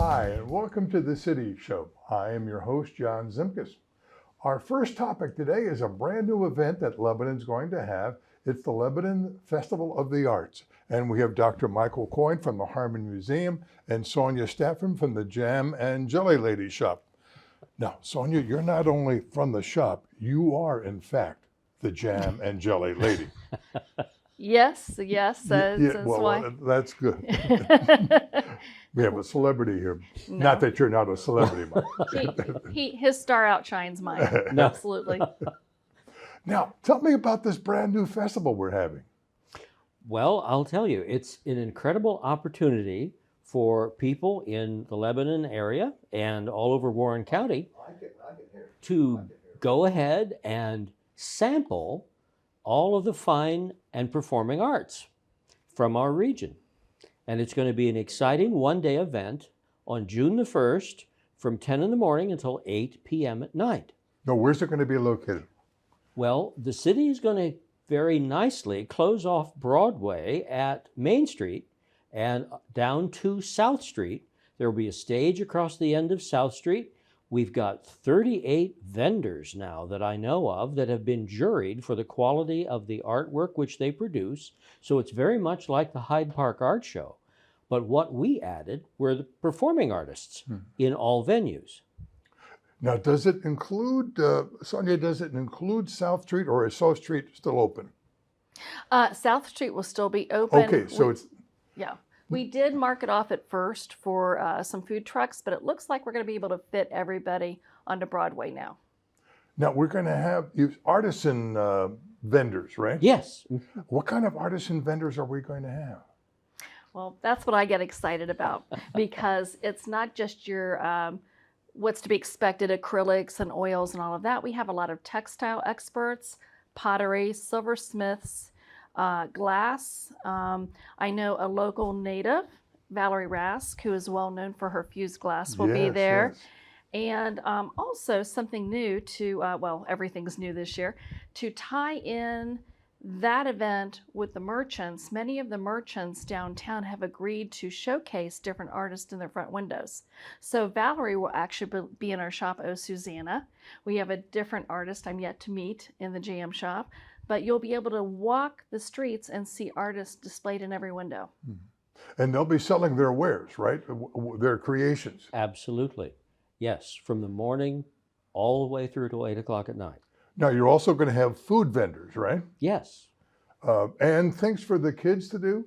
Hi, and welcome to The City Show. I am your host, John Zimkus. Our first topic today is a brand new event that Lebanon's going to have. It's the Lebanon Festival of the Arts. And we have Dr. Michael Coyne from the Harmon Museum and Sonia Stafford from the Jam and Jelly Lady shop. Now, Sonia, you're not only from the shop, you are, in fact, the Jam and Jelly Lady. Yes, that's why. That's good. We have a celebrity here. No. Not that you're not a celebrity, Mike. His star outshines mine. No. Absolutely. Now, tell me about this brand new festival we're having. Well, I'll tell you, it's an incredible opportunity for people in the Lebanon area and all over Warren County to go ahead and sample all of the fine and performing arts from our region. And it's going to be an exciting one-day event on June the 1st from 10 in the morning until 8 p.m. at night. Now, where's it going to be located? Well, the city is going to very nicely close off Broadway at Main Street and down to South Street. There will be a stage across the end of South Street. We've got 38 vendors now that I know of that have been juried for the quality of the artwork which they produce. So it's very much like the Hyde Park Art Show. But what we added were the performing artists in all venues. Now, does it include, Sonia, does it include South Street, or is South Street still open? South Street will still be open. Okay, so it's... Yeah. We did mark it off at first for some food trucks, but it looks like we're going to be able to fit everybody onto Broadway now. Now, we're going to have artisan vendors, right? Yes. What kind of artisan vendors are we going to have? Well, that's what I get excited about because it's not just your what's to be expected, acrylics and oils and all of that. We have a lot of textile experts, pottery, silversmiths, glass. I know a local native, Valerie Rask, who is well known for her fused glass, will be there. Yes. And also something new to, well, everything's new this year, to tie in that event with the merchants. Many of the merchants downtown have agreed to showcase different artists in their front windows. So Valerie will actually be in our shop, Oh Susanna. We have a different artist I'm yet to meet in the Jam shop, but you'll be able to walk the streets and see artists displayed in every window. And they'll be selling their wares, right? Their creations. Absolutely. Yes, from the morning all the way through to 8 o'clock at night. Now, you're also going to have food vendors, right? Yes. And things for the kids to do?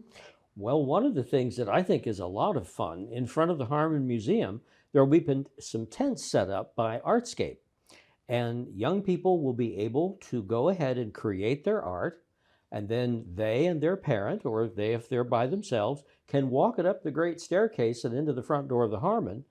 Well, one of the things that I think is a lot of fun, in front of the Harmon Museum, there will be some tents set up by Artscape. And young people will be able to go ahead and create their art, and then they and their parent, or they if they're by themselves, can walk it up the great staircase and into the front door of the Harmon,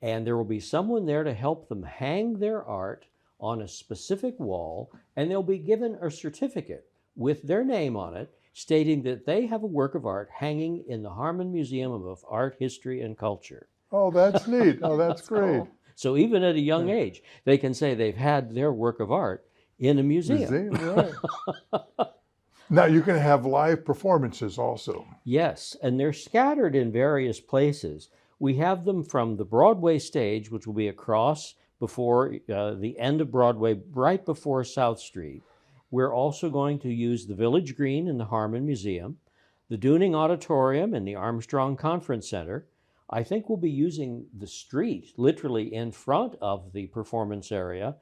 and there will be someone there to help them hang their art on a specific wall, and they'll be given a certificate with their name on it, stating that they have a work of art hanging in the Harmon Museum of Art, History, and Culture. Oh, that's neat. Oh, that's great. Cool. So even at a young age, they can say they've had their work of art in a museum. Right. Now, you can have live performances also. Yes, and they're scattered in various places. We have them from the Broadway stage, which will be across before the end of Broadway, right before South Street. We're also going to use the Village Green in the Harmon Museum, the Dooning Auditorium and the Armstrong Conference Center. I think we'll be using the street literally in front of the performance area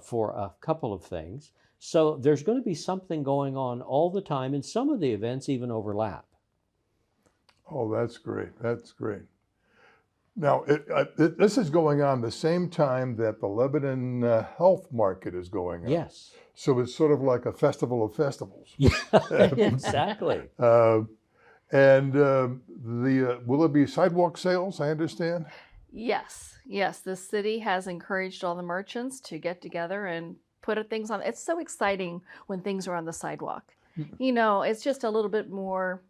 for a couple of things. So there's going to be something going on all the time, and some of the events even overlap. Oh, that's great. That's great. Now, this is going on the same time that the Lebanon Health Market is going on. Yes. So it's sort of like a festival of festivals. Yeah, exactly. Will there be sidewalk sales, I understand? Yes, the city has encouraged all the merchants to get together and put things on. It's so exciting when things are on the sidewalk. You know, it's just a little bit more,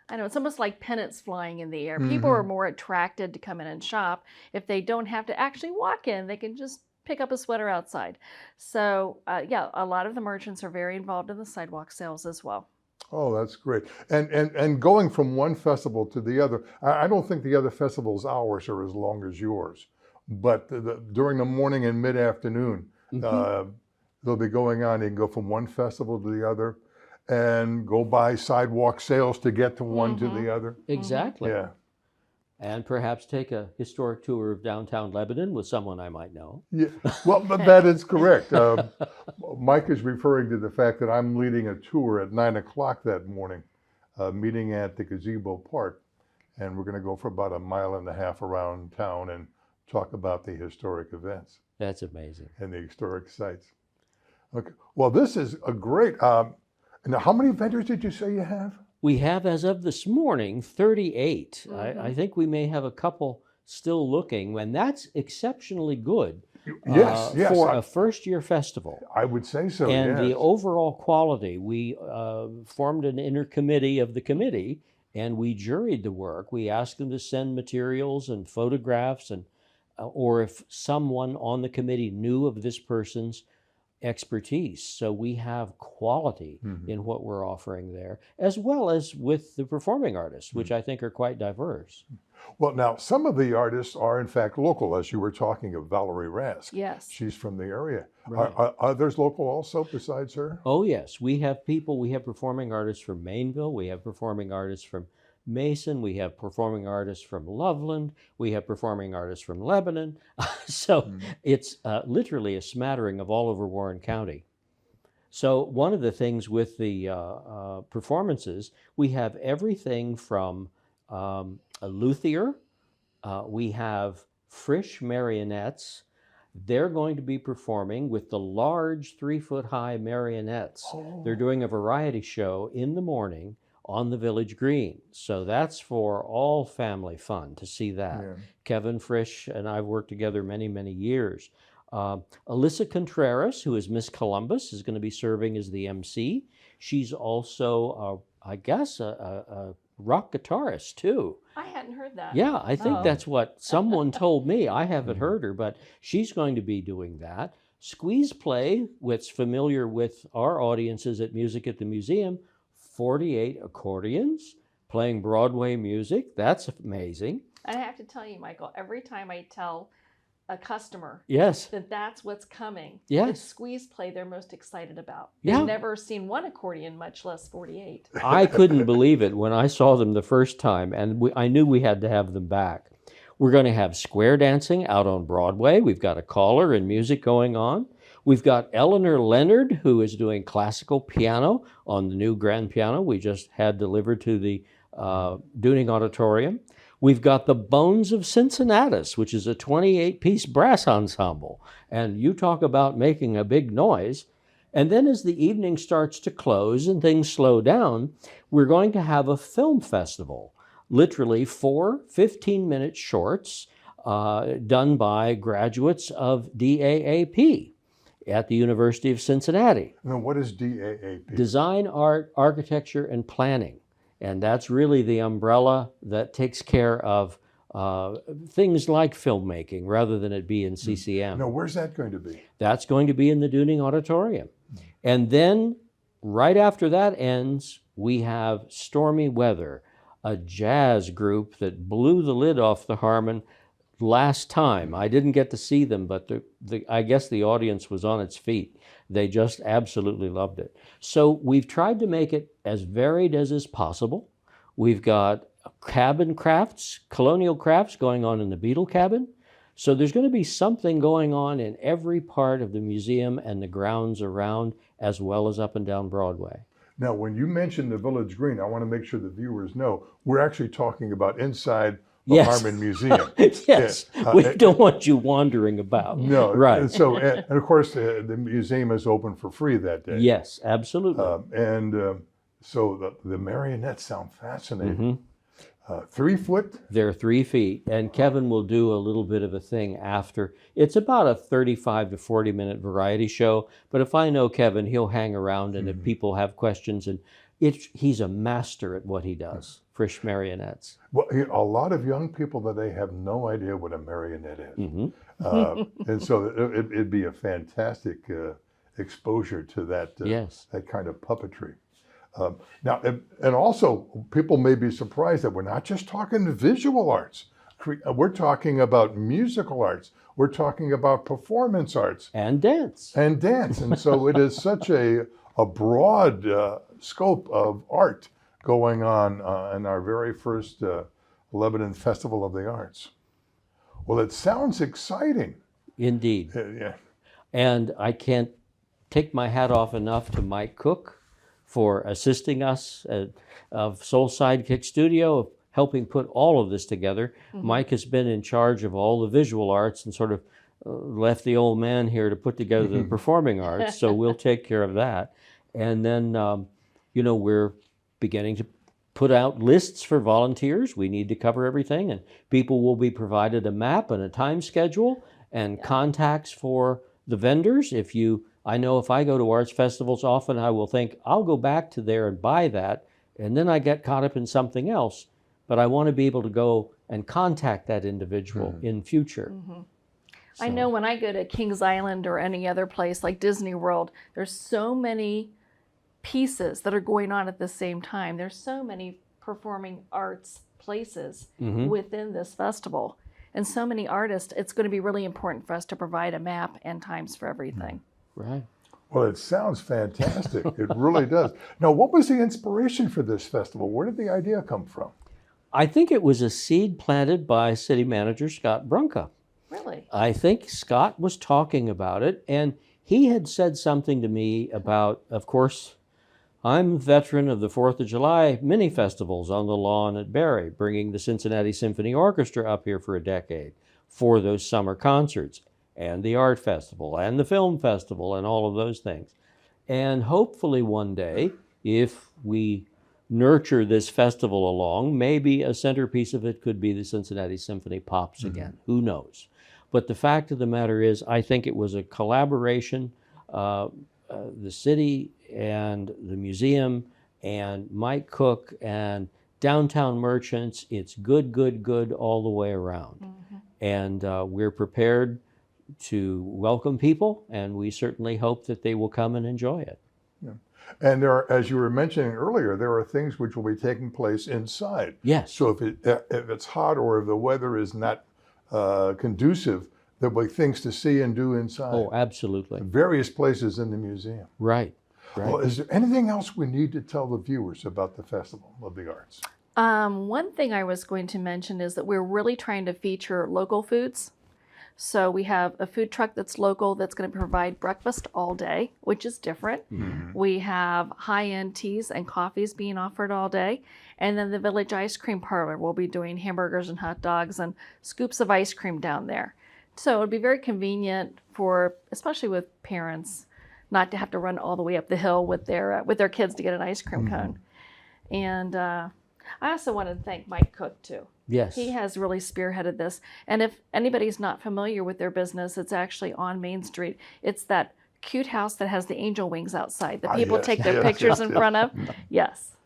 I know, it's almost like pennants flying in the air. People are more attracted to come in and shop. If they don't have to actually walk in, they can just pick up a sweater outside. So yeah, a lot of the merchants are very involved in the sidewalk sales as well. Oh, that's great. And going from one festival to the other, I don't think the other festivals' hours are as long as yours, but during the morning and mid-afternoon, uh, they'll be going on. You can go from one festival to the other and go by sidewalk sales to get to one to the other. Exactly. Yeah. And perhaps take a historic tour of downtown Lebanon with someone I might know. Yeah, well, but that is correct. Mike is referring to the fact that I'm leading a tour at 9 o'clock that morning, meeting at the Gazebo Park. And we're going to go for about 1.5 miles around town and talk about the historic events That's amazing. and the historic sites. Okay. Well, this is a great. Now, how many vendors did you say you have? We have, as of this morning, 38. I think we may have a couple still looking, and that's exceptionally good Yes, yes. for a first-year festival. I would say so. And the yes. overall quality, we formed an inner committee of the committee, and we juried the work. We asked them to send materials and photographs, and or if someone on the committee knew of this person's expertise. So we have quality in what we're offering there, as well as with the performing artists, which I think are quite diverse. Well, now, some of the artists are, in fact, local, as you were talking of Valerie Rask. Yes. She's from the area. Right. Are others local also besides her? Oh, yes. We have performing artists from Maineville. We have performing artists from Mason. We have performing artists from Loveland. We have performing artists from Lebanon. So it's literally a smattering of all over Warren County. So one of the things with the performances, we have everything from a luthier. We have Frisch marionettes. They're going to be performing with the large 3-foot-high marionettes. Oh. They're doing a variety show in the morning on the Village Green. So that's for all family fun to see that. Yeah. Kevin Frisch and I've worked together many, many years. Alyssa Contreras, who is Miss Columbus, is going to be serving as the MC. She's also, I guess, a rock guitarist too. I hadn't heard that. Yeah, I think Oh. that's what someone told me. I haven't heard her, but she's going to be doing that. Squeeze Play, what's familiar with our audiences at Music at the Museum, 48 accordions playing Broadway music. That's amazing. And I have to tell you, Michael, every time I tell a customer Yes. that that's what's coming, Yes. it's Squeeze Play they're most excited about. Yeah. They've never seen one accordion, much less 48. I couldn't believe it when I saw them the first time, and I knew we had to have them back. We're going to have square dancing out on Broadway. We've got a caller and music going on. We've got Eleanor Leonard, who is doing classical piano on the new grand piano we just had delivered to the Dooning Auditorium. We've got the Bones of Cincinnatus, which is a 28-piece brass ensemble. And you talk about making a big noise. And then as the evening starts to close and things slow down, we're going to have a film festival. Literally 4 15-minute shorts done by graduates of DAAP at the University of Cincinnati. Now, what is DAAP? Design, Art, Architecture, and Planning. And that's really the umbrella that takes care of things like filmmaking rather than it be in CCM. Now, where's that going to be? That's going to be in the Dooning Auditorium. And then right after that ends, we have Stormy Weather, a jazz group that blew the lid off the Harmon last time. I didn't get to see them, but I guess the audience was on its feet. They just absolutely loved it. So we've tried to make it as varied as is possible. We've got cabin crafts, colonial crafts going on in the Beetle Cabin. So there's going to be something going on in every part of the museum and the grounds around, as well as up and down Broadway. Now, when you mention the Village Green, I want to make sure the viewers know we're actually talking about inside the Yes. Harmon Museum. Yes, we don't want you wandering about. No, Right. So, and of course, the museum is open for free that day. Yes, absolutely. So the marionettes sound fascinating. Mhm. 3 foot. They're 3 feet, and Kevin will do a little bit of a thing after. It's about a 35 to 40-minute variety show, but if I know Kevin, he'll hang around, and if people have questions, and he's a master at what he does, Frisch marionettes. Well, a lot of young people today have no idea what a marionette is. And so it'd be a fantastic exposure to that, Yes. that kind of puppetry. Now, and also people may be surprised that we're not just talking visual arts. We're talking about musical arts. We're talking about performance arts And dance. and dance. And so it is such a broad scope of art going on in our very first Lebanon Festival of the Arts. Well, it sounds exciting. Indeed. Yeah. And I can't take my hat off enough to Mike Cook for assisting us of Soul Sidekick Studio, helping put all of this together. Mike has been in charge of all the visual arts and sort of left the old man here to put together the performing arts, so we'll take care of that. And then, we're beginning to put out lists for volunteers. We need to cover everything, and people will be provided a map and a time schedule and contacts for the vendors. I know if I go to arts festivals often, I will think, I'll go back to there and buy that, and then I get caught up in something else. But I want to be able to go and contact that individual in future. I know when I go to Kings Island or any other place like Disney World, there's so many pieces that are going on at the same time. There's so many performing arts places within this festival and so many artists. It's going to be really important for us to provide a map and times for everything. Right. Well, it sounds fantastic. It really does. Now, what was the inspiration for this festival? Where did the idea come from? I think it was a seed planted by City Manager Scott Brunka. Really? I think Scott was talking about it, and he had said something to me about, of course, I'm a veteran of the 4th of July mini festivals on the lawn at Barry, bringing the Cincinnati Symphony Orchestra up here for a decade for those summer concerts, and the art festival, and the film festival, and all of those things. And hopefully one day, if we nurture this festival along, maybe a centerpiece of it could be the Cincinnati Symphony Pops again. Who knows? But the fact of the matter is, I think it was a collaboration, the city and the museum and Mike Cook and downtown merchants. It's good, good, good all the way around. And we're prepared to welcome people, and we certainly hope that they will come and enjoy it. Yeah. And there are, as you were mentioning earlier, there are things which will be taking place inside. Yes. So if it's hot or if the weather is not conducive, there'll be things to see and do inside. Oh, absolutely. Various places in the museum. Right. Right. Well, is there anything else we need to tell the viewers about the Festival of the Arts? One thing I was going to mention is that we're really trying to feature local foods. So we have a food truck that's local that's going to provide breakfast all day, which is different. We have high-end teas and coffees being offered all day. And then the Village Ice Cream Parlor will be doing hamburgers and hot dogs and scoops of ice cream down there. So it'll be very convenient for, especially with parents, not to have to run all the way up the hill with their kids to get an ice cream cone. And I also want to thank Mike Cook too. Yes. He has really spearheaded this. And if anybody's not familiar with their business, it's actually on Main Street. It's that cute house that has the angel wings outside that people yes, take their yes, pictures yes, in yes. front of. Yes.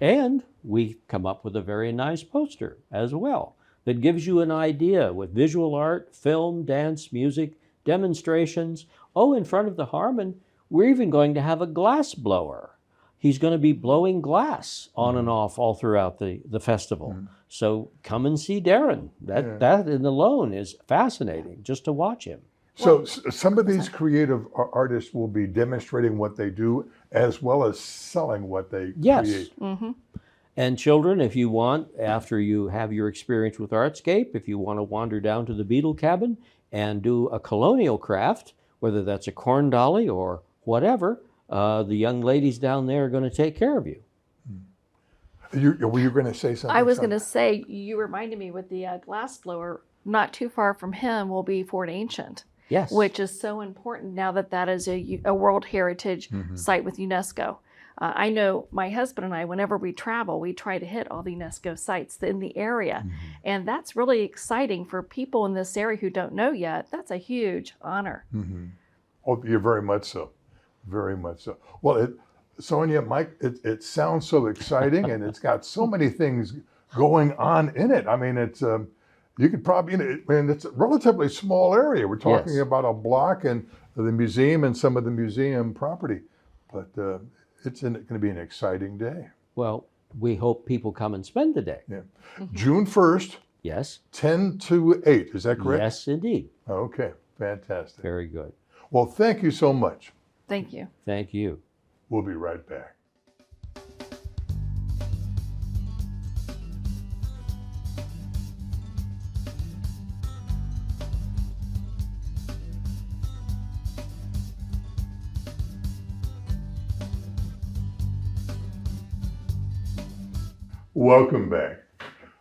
And we come up with a very nice poster as well that gives you an idea with visual art, film, dance, music, demonstrations. Oh, in front of the Harmon, we're even going to have a glass blower. He's going to be blowing glass on and off all throughout the festival. So come and see Darren. That in alone is fascinating just to watch him. So some of these creative artists will be demonstrating what they do as well as selling what they create. And children, if you want, after you have your experience with Artscape, if you want to wander down to the Beetle Cabin and do a colonial craft, whether that's a corn dolly or whatever, the young ladies down there are going to take care of you. Were you going to say something? I was going to say, you reminded me with the glass blower, not too far from him will be Fort Ancient. Yes. Which is so important now that that is a World Heritage Site with UNESCO. I know my husband and I, whenever we travel, we try to hit all the UNESCO sites in the area. And that's really exciting for people in this area who don't know yet. That's a huge honor. Oh, you're very much so. Very much so. Well, Sonia, Mike, it sounds so exciting, and it's got so many things going on in it. I mean, it's you could probably, and it's a relatively small area. We're talking about a block and the museum and some of the museum property, but it's going to be an exciting day. Well, we hope people come and spend the day. Yeah. Mhm. June 1st, Yes? 10 to 8. Is that correct? Yes, indeed. Okay, fantastic. Very good. Well, thank you so much. Thank you. Thank you. We'll be right back. Welcome back.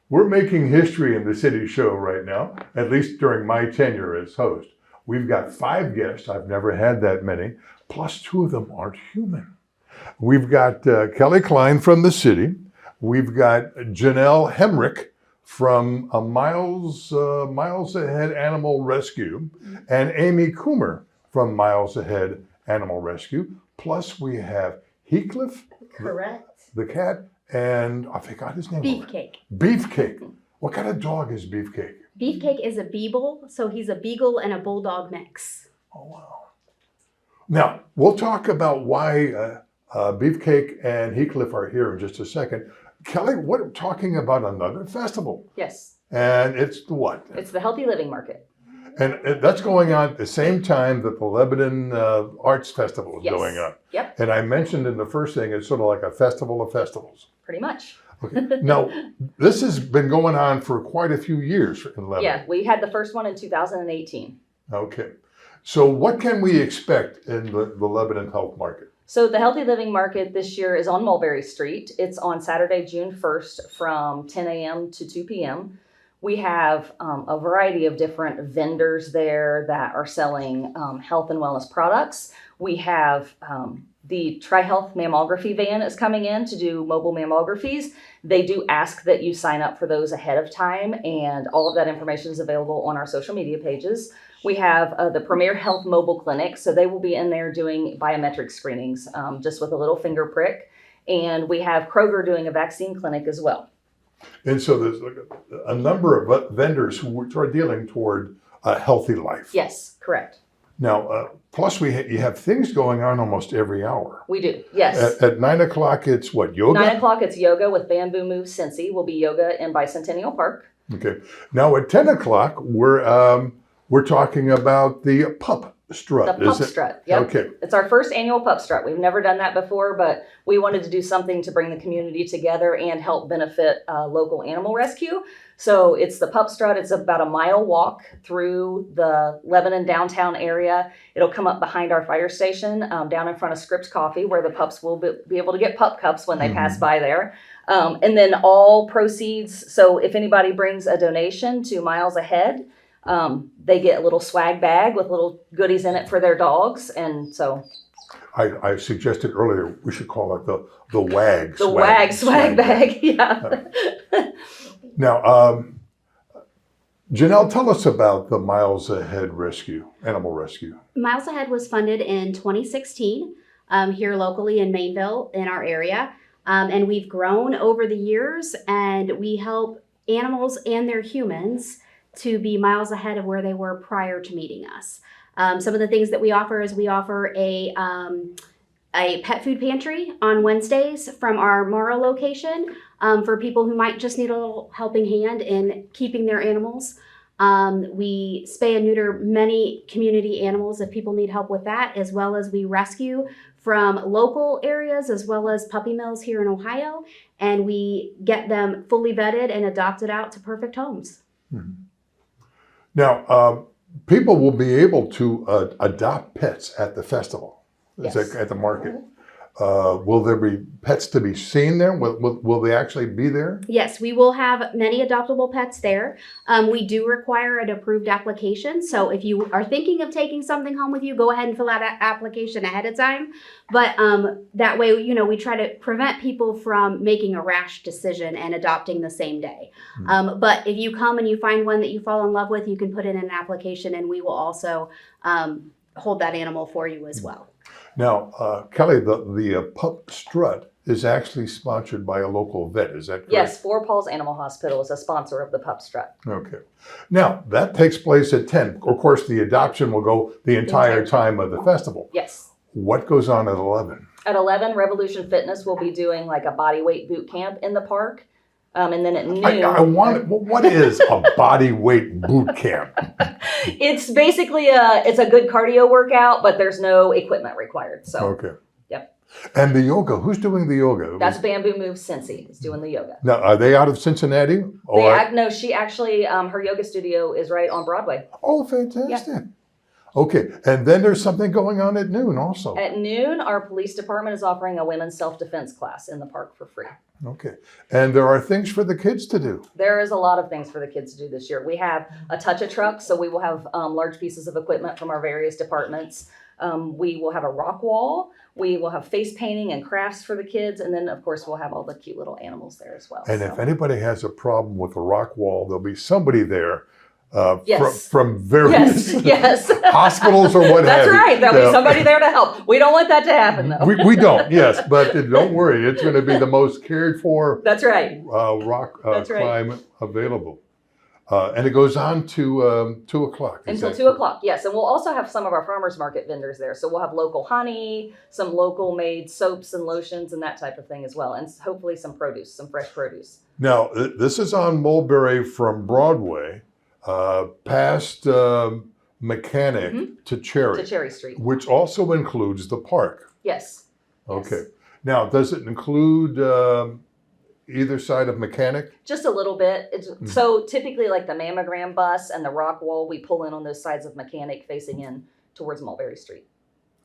We're making history in the City Show right now, at least during my tenure as host. We've got 5 guests. I've never had that many, plus 2 of them aren't human. We've got Kelly Klein from the city. We've got Janelle Hemrick from Miles Ahead Animal Rescue, and Amy Coomer from Miles Ahead Animal Rescue. Plus we have Heathcliff, Correct. the cat, and I forgot his name. Beefcake. Beefcake. What kind of dog is Beefcake? Beefcake is a beagle, so he's a beagle and a bulldog mix. Oh, wow. Now, we'll talk about why Beefcake and Heathcliff are here in just a second. Kelly, we're talking about another festival, Yes, and it's the what? it's the Healthy Living Market. And that's going on at the same time that the Lebanon Arts Festival is Yes. going on. Yep, And I mentioned in the first thing, it's sort of like a festival of festivals. pretty much. Okay. Now, this has been going on for quite a few years in Lebanon. Yeah, we had the first one in 2018. Okay. So what can we expect in the Lebanon Health Market? So the Healthy Living Market this year is on Mulberry Street. It's on Saturday, June 1st from 10 a.m. to 2 p.m. We have a variety of different vendors there that are selling health and wellness products. We have the TriHealth mammography van is coming in to do mobile mammographies. They do ask that you sign up for those ahead of time, and all of that information is available on our social media pages. We have the Premier Health Mobile Clinic, so they will be in there doing biometric screenings just with a little finger prick. And we have Kroger doing a vaccine clinic as well. And so there's like a number of vendors who are dealing toward a healthy life. Yes, correct. Now, plus you have things going on almost every hour. We do, yes. At 9 o'clock, it's what, yoga? 9 o'clock, it's yoga with Bamboo Move Cincy. Will be yoga in Bicentennial Park. Okay. Now at 10 o'clock, we're talking about the pup strut. The Pup Strut, yep. Okay. It's our first annual Pup Strut. We've never done that before, but we wanted to do something to bring the community together and help benefit local animal rescue. So it's the Pup Strut. It's about a mile walk through the Lebanon downtown area. It'll come up behind our fire station, down in front of Scripps Coffee, where the pups will be able to get pup cups when they pass by there. And then all proceeds, so if anybody brings a donation to Miles Ahead, they get a little swag bag with little goodies in it for their dogs. And so I suggested earlier we should call it the WAG. the WAG swag bag. Yeah. Now, Janelle, tell us about the Miles Ahead Animal Rescue. Miles Ahead was funded in 2016 here locally in Mainville in our area. And we've grown over the years, and we help animals and their humans to be miles ahead of where they were prior to meeting us. Some of the things that we offer is we offer a pet food pantry on Wednesdays from our Morrow location for people who might just need a little helping hand in keeping their animals. We spay and neuter many community animals if people need help with that, as well as we rescue from local areas as well as puppy mills here in Ohio, and we get them fully vetted and adopted out to perfect homes. Mm-hmm. Now, people will be able to adopt pets at the festival, Yes. at the market. Will there be pets to be seen there? Will they actually be there? Yes, we will have many adoptable pets there. We do require an approved application. So if you are thinking of taking something home with you, go ahead and fill out an application ahead of time. But that way, we try to prevent people from making a rash decision and adopting the same day. But if you come and you find one that you fall in love with, you can put in an application, and we will also hold that animal for you as well. Now, Kelly, the Pup Strut is actually sponsored by a local vet. Is that correct? Yes, Four Paws Animal Hospital is a sponsor of the Pup Strut. Okay. Now, that takes place at 10. Of course, the adoption will go the entire time of the festival. Yes. What goes on at 11? At 11, Revolution Fitness will be doing like a body weight boot camp in the park. And then at noon, I want it. What is a body weight boot camp? it's basically it's a good cardio workout, but there's no equipment required. So Okay. Yep. And the yoga, who's doing the yoga? that's Bamboo Move Cincy is doing the yoga. Now, are they out of Cincinnati? No, she actually her yoga studio is right on Broadway. Oh, fantastic. Okay, and then there's something going on at noon also. At noon, our police department is offering a women's self-defense class in the park for free. Okay, and there are things for the kids to do. There is a lot of things for the kids to do this year. We have a touch-a-truck, so we will have large pieces of equipment from our various departments. We will have a rock wall. We will have face painting and crafts for the kids. And then, of course, we'll have all the cute little animals there as well. And so. if anybody has a problem with the rock wall, there'll be somebody there Yes. from various Yes. hospitals or what That's have you. right. There'll be somebody there to help. We don't want that to happen, though. We don't, yes, but don't worry. It's going to be the most cared for That's right. rock That's right. climb available. And it goes on to 2 o'clock. Is Until that 2 o'clock, yes. And we'll also have some of our farmers market vendors there. So we'll have local honey, some local made soaps and lotions and that type of thing as well. And hopefully some produce, some fresh produce. Now, this is on Mulberry from Broadway, past Mechanic to Cherry, To Cherry Street. which also includes the park. Yes. Okay. Now, does it include either side of Mechanic? Just a little bit. So typically like the mammogram bus and the rock wall, we pull in on those sides of Mechanic facing in towards Mulberry Street.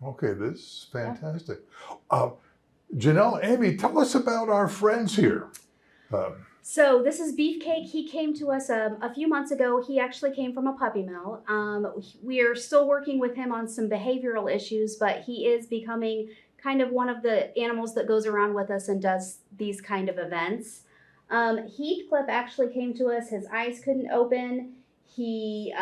Okay, this is fantastic. Janelle, Amy, tell us about our friends here. So this is Beefcake. He came to us a few months ago. He actually came from a puppy mill. We are still working with him on some behavioral issues, but he is becoming kind of one of the animals that goes around with us and does these kind of events. Heathcliff actually came to us. His eyes couldn't open. He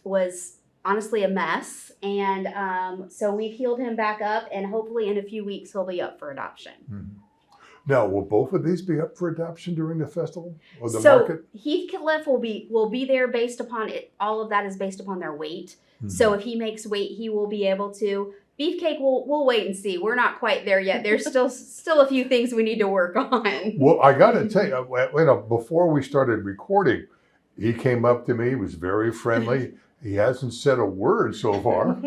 was honestly a mess. And so we've healed him back up, and hopefully in a few weeks he'll be up for adoption. Mm-hmm. Now, will both of these be up for adoption during the festival or the So market? Heathcliff will be there based upon it. All of that is based upon their weight. Mhm. So if he makes weight, he will be able to. Beefcake, we'll wait and see. We're not quite there yet. There's still a few things we need to work on. Well, I got to tell you, before we started recording, he came up to me. He was very friendly. He hasn't said a word so far.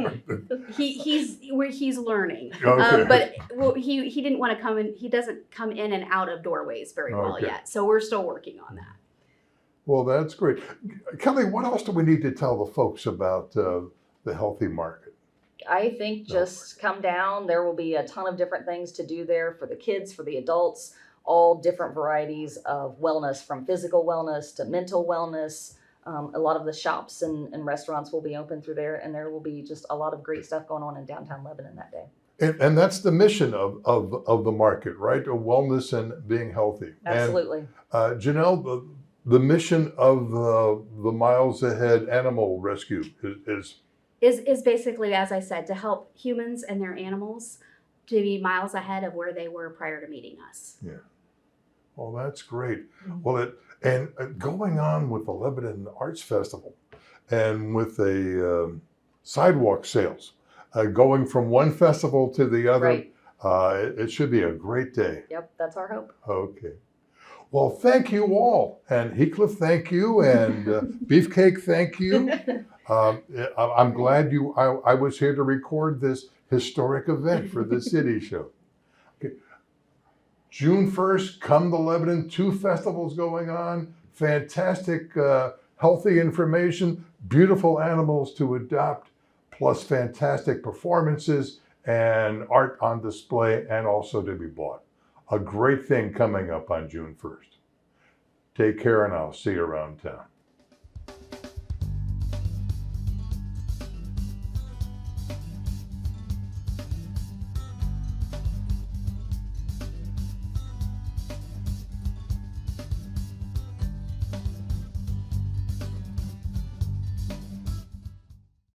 He's learning. Okay. But he didn't want to come in. He doesn't come in and out of doorways very well Okay. yet. So we're still working on that. Well, that's great. Kelly, what else do we need to tell the folks about the Healthy Market? I think just come down. There will be a ton of different things to do there for the kids, for the adults, all different varieties of wellness, from physical wellness to mental wellness. A lot of the shops and restaurants will be open through there, and there will be just a lot of great stuff going on in downtown Lebanon that day. And that's the mission of the market, right? Wellness and being healthy. Absolutely. And, Janelle, the mission of the Miles Ahead Animal Rescue Is basically, as I said, to help humans and their animals to be miles ahead of where they were prior to meeting us. Yeah. Well, that's great. Well, going on with the Lebanon Arts Festival and with the sidewalk sales, going from one festival to the other, Right. It should be a great day. Yep, that's our hope. Okay. Well, thank you all. And Heathcliff, thank you. And Beefcake, thank you. I'm glad I was here to record this historic event for the City Show. Okay. June 1st, come to Lebanon, 2 festivals going on, fantastic healthy information, beautiful animals to adopt, plus fantastic performances and art on display and also to be bought. A great thing coming up on June 1st. Take care, and I'll see you around town.